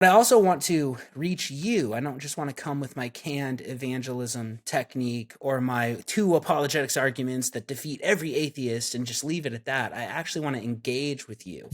But I also want to reach you. I don't just want to come with my canned evangelism technique or my two apologetics arguments that defeat every atheist and just leave it at that. I actually want to engage with you.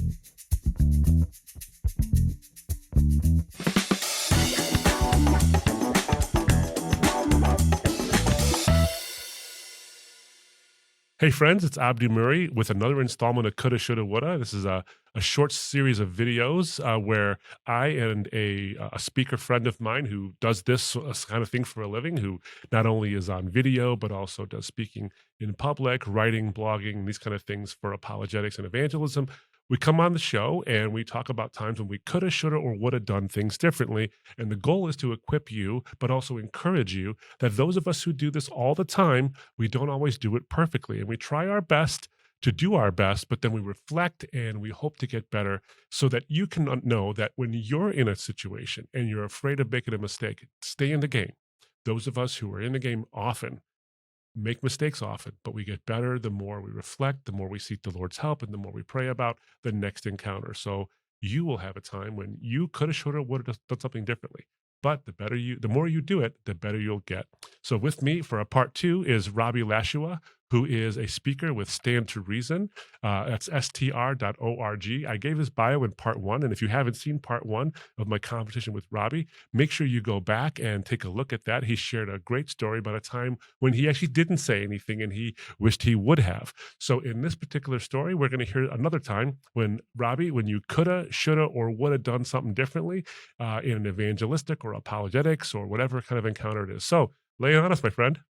Hey friends, it's Abdi Murray with another installment of Coulda, Shoulda, Woulda. This is a short series of videos where I and a speaker friend of mine who does this kind of thing for a living, who not only is on video, but also does speaking in public, writing, blogging, these kind of things for apologetics and evangelism. We come on the show and we talk about times when we coulda, shoulda, or woulda done things differently. And the goal is to equip you, but also encourage you that those of us who do this all the time, we don't always do it perfectly. And we try our best to do our best, but then we reflect and we hope to get better so that you can know that when you're in a situation and you're afraid of making a mistake, stay in the game. Those of us who are in the game often make mistakes often, but we get better the more we reflect, the more we seek the Lord's help, and the more we pray about the next encounter. So you will have a time when you coulda, shoulda, woulda done something differently. But the more you do it, the better you'll get. So with me for a part two is Robby Lashua, who is a speaker with Stand to Reason. That's str.org. I gave his bio in part one. And if you haven't seen part one of my conversation with Robby, make sure you go back and take a look at that. He shared a great story about a time when he actually didn't say anything and he wished he would have. So in this particular story, we're going to hear another time when Robby, when you coulda, shoulda, or woulda done something differently in an evangelistic or apologetics or whatever kind of encounter it is. So lay it on us, my friend.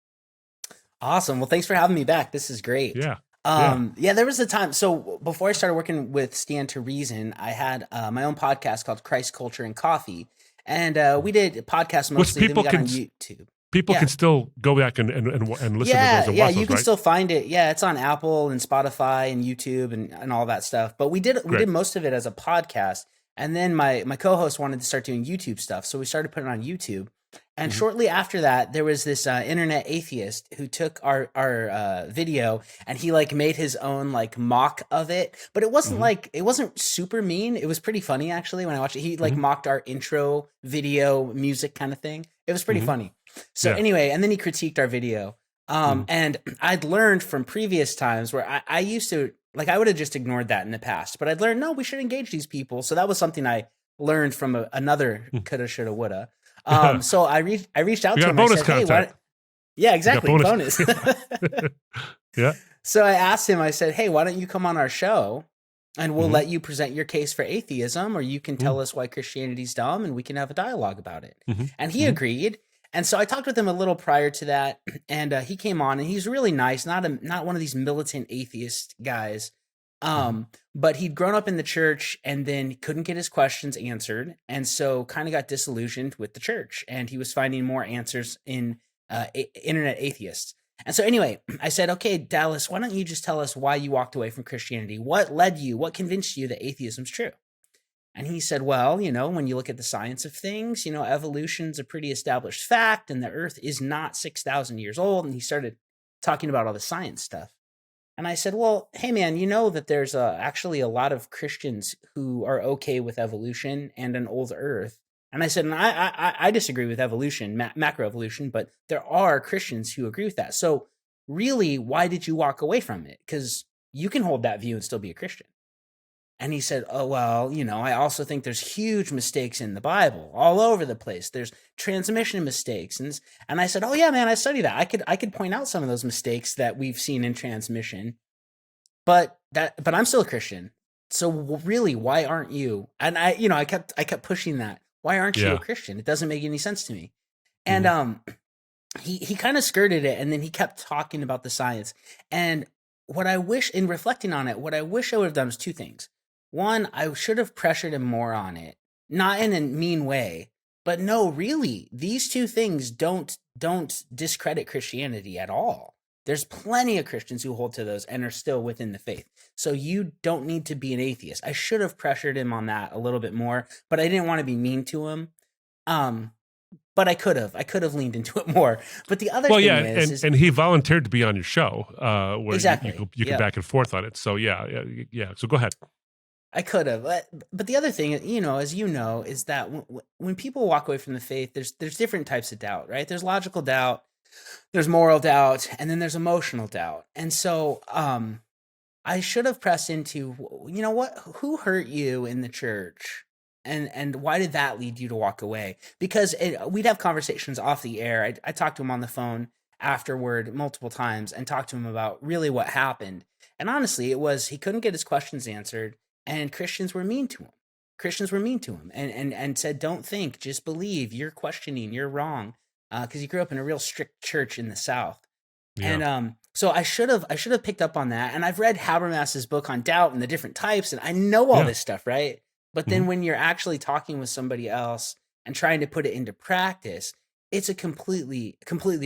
Awesome. Well, thanks for having me back. This is great. Yeah. Yeah, there was a time. So before I started working with Stand to Reason, I had my own podcast called Christ, Culture, and Coffee. And we did podcasts mostly. Then we got on YouTube. People can still go back and listen to those and watch those, you can right? still find it. Yeah, it's on Apple and Spotify and YouTube and all that stuff. But we did most of it as a podcast. And then my co-host wanted to start doing YouTube stuff. So we started putting it on YouTube. And shortly after that, there was this internet atheist who took our video and he like made his own like mock of it. But it wasn't it wasn't super mean. It was pretty funny actually when I watched it. He like mocked our intro video music kind of thing. It was pretty funny. So anyway, and then he critiqued our video. And I'd learned from previous times where I used to like I would have just ignored that in the past, but I'd learned no, we should engage these people. So that was something I learned from another coulda, shoulda, woulda. So I reached out to him. I said, content. "Hey, yeah, exactly, bonus." Yeah. So I asked him. I said, "Hey, why don't you come on our show, and we'll let you present your case for atheism, or you can tell us why Christianity's dumb, and we can have a dialogue about it." And he agreed. And so I talked with him a little prior to that, and he came on, and he's really nice. Not one of these militant atheist guys. But he'd grown up in the church and then couldn't get his questions answered. And so kind of got disillusioned with the church and he was finding more answers in internet atheists. And so anyway, I said, okay, Dallas, why don't you just tell us why you walked away from Christianity? What convinced you that atheism's true? And he said, well, when you look at the science of things, evolution's a pretty established fact and the earth is not 6,000 years old. And he started talking about all the science stuff. And I said, well, hey, man, you know that there's actually a lot of Christians who are okay with evolution and an old earth. And I said, and I disagree with evolution, macroevolution, but there are Christians who agree with that. So really, why did you walk away from it? Because you can hold that view and still be a Christian. And he said, oh, well, I also think there's huge mistakes in the Bible all over the place. There's transmission mistakes. And I said, oh, yeah, man, I studied that. I could point out some of those mistakes that we've seen in transmission. But I'm still a Christian. So really, why aren't you? And I kept pushing that. Why aren't you a Christian? It doesn't make any sense to me. And he kind of skirted it. And then he kept talking about the science. And what I wish, in reflecting on it, I would have done was two things. One, I should have pressured him more on it, not in a mean way, but no, really, these two things don't discredit Christianity at all. There's plenty of Christians who hold to those and are still within the faith. So you don't need to be an atheist. I should have pressured him on that a little bit more, but I didn't want to be mean to him. But I could have leaned into it more. But the other thing is, and he volunteered to be on your show, where exactly. you go back and forth on it. So yeah. So go ahead. I could have, but the other thing, as you know, is that when people walk away from the faith, there's different types of doubt, right? There's logical doubt, there's moral doubt, and then there's emotional doubt. And so, I should have pressed into, what, who hurt you in the church, and why did that lead you to walk away? Because we'd have conversations off the air. I talked to him on the phone afterward multiple times and talked to him about really what happened. And honestly, it was he couldn't get his questions answered, and Christians were mean to him. Christians were mean to him, and said, "Don't think, just believe. You're questioning. You're wrong." Because he grew up in a real strict church in the South. Yeah. And so I should have picked up on that. And I've read Habermas's book on doubt and the different types, and I know all Yeah. this stuff, right? But Mhm. then when you're actually talking with somebody else and trying to put it into practice, it's a completely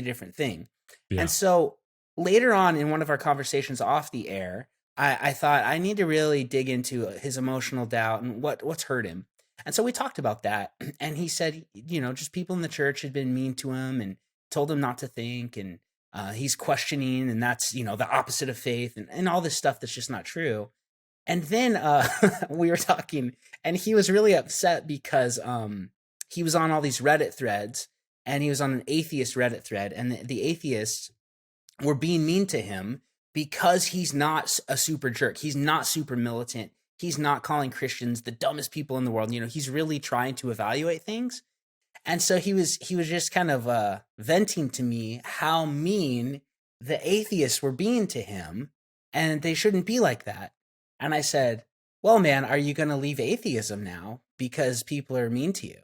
different thing. And Yeah. so later on in one of our conversations off the air, I thought I need to really dig into his emotional doubt and what's hurt him. And so we talked about that. And he said, just people in the church had been mean to him and told him not to think. And he's questioning, and that's, the opposite of faith, and all this stuff that's just not true. And then we were talking, and he was really upset because he was on all these Reddit threads, and he was on an atheist Reddit thread, and the atheists were being mean to him because he's not a super jerk. He's not super militant. He's not calling Christians the dumbest people in the world. He's really trying to evaluate things. And so he was just kind of venting to me how mean the atheists were being to him, and they shouldn't be like that. And I said, "Well, man, are you going to leave atheism now because people are mean to you?"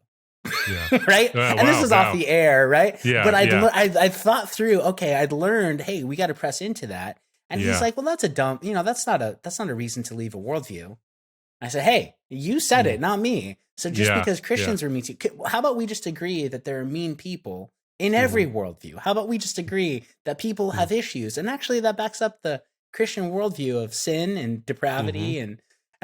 Yeah. Right? And this Wow. is off Wow. the air, right? Yeah. But Yeah. I thought through, okay, I'd learned, hey, we got to press into that. And he's Yeah. like, "Well, that's a dumb, that's not a reason to leave a worldview." I said, "Hey, you said Mm. it, not me. So just Yeah. because Yeah. Christians are mean to you, how about we just agree that there are mean people in every Mhm. worldview? How about we just agree that people Mm. have issues?" And actually, that backs up the Christian worldview of sin and Mhm. depravity and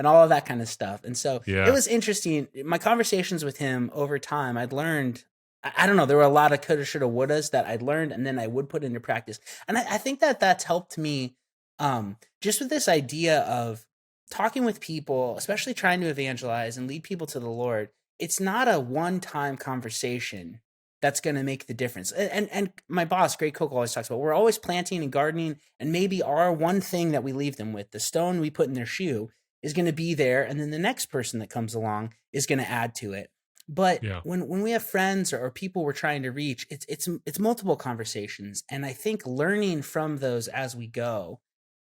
all of that kind of stuff. And so it Yeah. was interesting. My conversations with him over time, I'd learned. I don't know. There were a lot of coulda, shoulda, wouldas that I'd learned, and then I would put into practice. And I think that that's helped me, just with this idea of talking with people, especially trying to evangelize and lead people to the Lord. It's not a one-time conversation that's going to make the difference. And my boss, Greg Koch, always talks about we're always planting and gardening, and maybe our one thing that we leave them with, the stone we put in their shoe, is going to be there, and then the next person that comes along is going to add to it. But Yeah. when we have friends or people we're trying to reach, it's multiple conversations, and I think learning from those as we go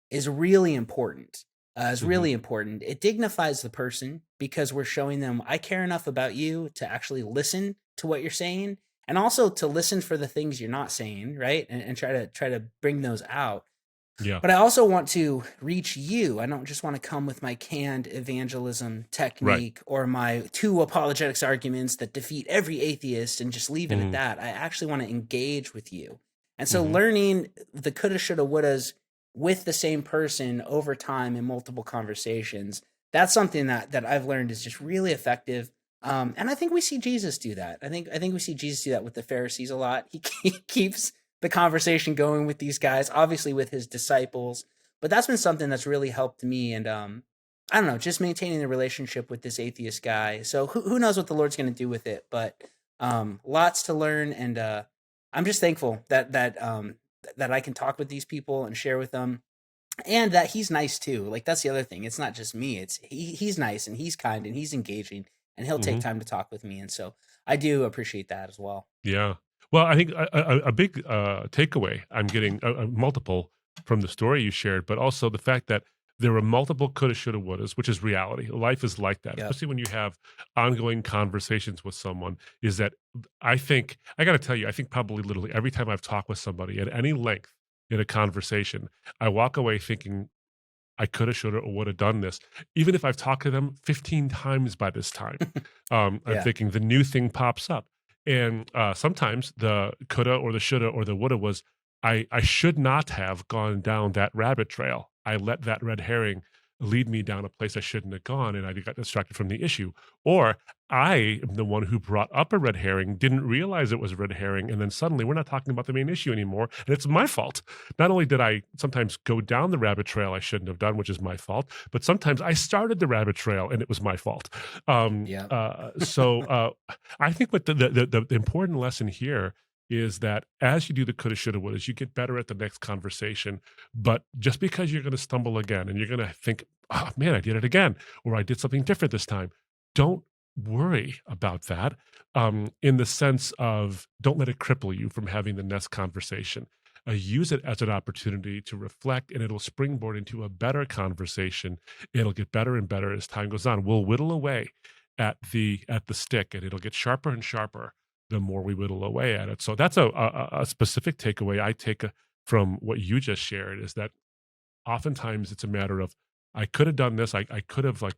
is really important. Is Mhm. really important. It dignifies the person because we're showing them I care enough about you to actually listen to what you're saying, and also to listen for the things you're not saying, right? And try to bring those out. Yeah. But I also want to reach you. I don't just want to come with my canned evangelism Right. technique or my two apologetics arguments that defeat every atheist and just leave it at Mhm. that. I actually want to engage with you. And so Mhm. learning the coulda, shoulda, wouldas with the same person over time in multiple conversations, that's something that I've learned is just really effective. And I think we see Jesus do that. I think we see Jesus do that with the Pharisees a lot. He keeps the conversation going with these guys, obviously with his disciples. But that's been something that's really helped me. And I don't know, just maintaining the relationship with this atheist guy. So who knows what the Lord's going to do with it? But lots to learn, and I'm just thankful that I can talk with these people and share with them, and that he's nice too. Like that's the other thing. It's not just me. It's he's nice and he's kind and he's engaging and he'll take Mhm. time to talk with me. And so I do appreciate that as well. Yeah. Well, I think a big takeaway I'm getting multiple from the story you shared, but also the fact that there were multiple coulda, shoulda, wouldas, which is reality. Life is like that, Yep. especially when you have ongoing conversations with someone. Is that I think I got to tell you, I think probably literally every time I've talked with somebody at any length in a conversation, I walk away thinking I coulda, shoulda, or woulda done this. Even if I've talked to them 15 times by this time, I'm Yeah. thinking the new thing pops up. And sometimes the coulda or the shoulda or the woulda was I should not have gone down that rabbit trail. I let that red herring lead me down a place I shouldn't have gone, and I got distracted from the issue. Or I am the one who brought up a red herring, didn't realize it was a red herring, and then suddenly we're not talking about the main issue anymore, and it's my fault. Not only did I sometimes go down the rabbit trail I shouldn't have done, which is my fault, but sometimes I started the rabbit trail and it was my fault. Yeah. I think what the important lesson here is that as you do the coulda, shoulda, wouldas, you get better at the next conversation. But just because you're going to stumble again and you're going to think, oh man, I did it again, or I did something different this time, don't worry about that, in the sense of don't let it cripple you from having the next conversation. Use it as an opportunity to reflect, and it'll springboard into a better conversation. It'll get better and better as time goes on. We'll whittle away at the stick, and it'll get sharper and sharper the more we whittle away at it. So that's a specific takeaway I take from what you just shared, is that oftentimes it's a matter of I could have done this. I could have, like,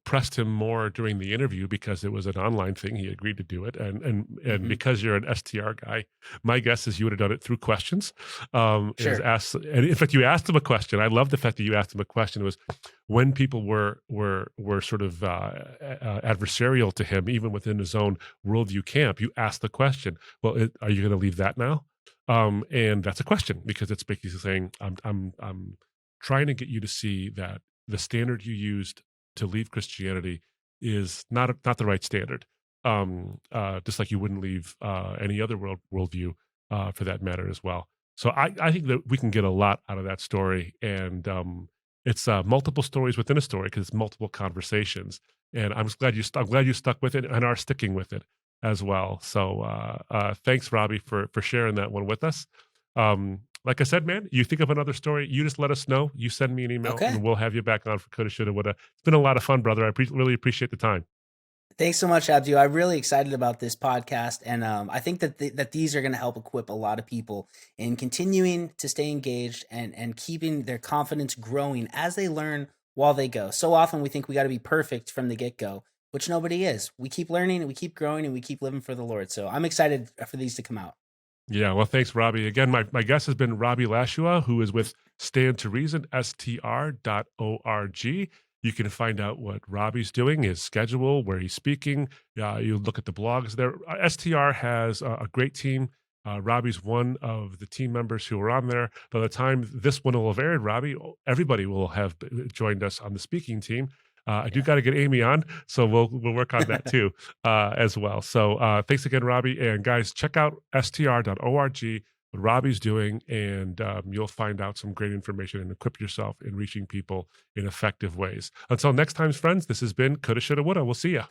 pressed him more during the interview because it was an online thing. He agreed to do it, and Hmm. because you're an STR guy, my guess is you would have done it through questions. Is Sure. asked, and in fact, you asked him a question. I love the fact that you asked him a question. It was when people were sort of adversarial to him, even within his own worldview camp. You asked the question. Well, are you going to leave that now? And that's a question because it's basically saying I'm trying to get you to see that the standard you used to leave Christianity is not the right standard. Just like you wouldn't leave any other worldview for that matter as well. So I think that we can get a lot out of that story, and it's multiple stories within a story because it's multiple conversations. And I'm glad you stuck with it and are sticking with it as well. So thanks, Robbie, for sharing that one with us. Like I said, man, you think of another story, you just let us know. You send me an email, Okay. and we'll have you back on for coulda, shoulda, woulda. It's been a lot of fun, brother. I really appreciate the time. Thanks so much, Abdu. I'm really excited about this podcast, and I think that that these are going to help equip a lot of people in continuing to stay engaged and keeping their confidence growing as they learn while they go. So often we think we got to be perfect from the get go, which nobody is. We keep learning and we keep growing and we keep living for the Lord. So I'm excited for these to come out. Yeah, well, thanks, Robbie. Again, my guest has been Robby Lashua, who is with Stand to Reason, str.org. You can find out what Robbie's doing, his schedule, where he's speaking. You look at the blogs there. STR has a great team. Robbie's one of the team members who are on there. By the time this one will have aired, Robbie, everybody will have joined us on the speaking team. I do Yeah. got to get Amy on, so we'll work on that too as well. So thanks again, Robbie, and guys, check out str.org. What Robbie's doing, and you'll find out some great information and equip yourself in reaching people in effective ways. Until next time, friends, this has been Coulda, Shoulda, Woulda. We'll see ya.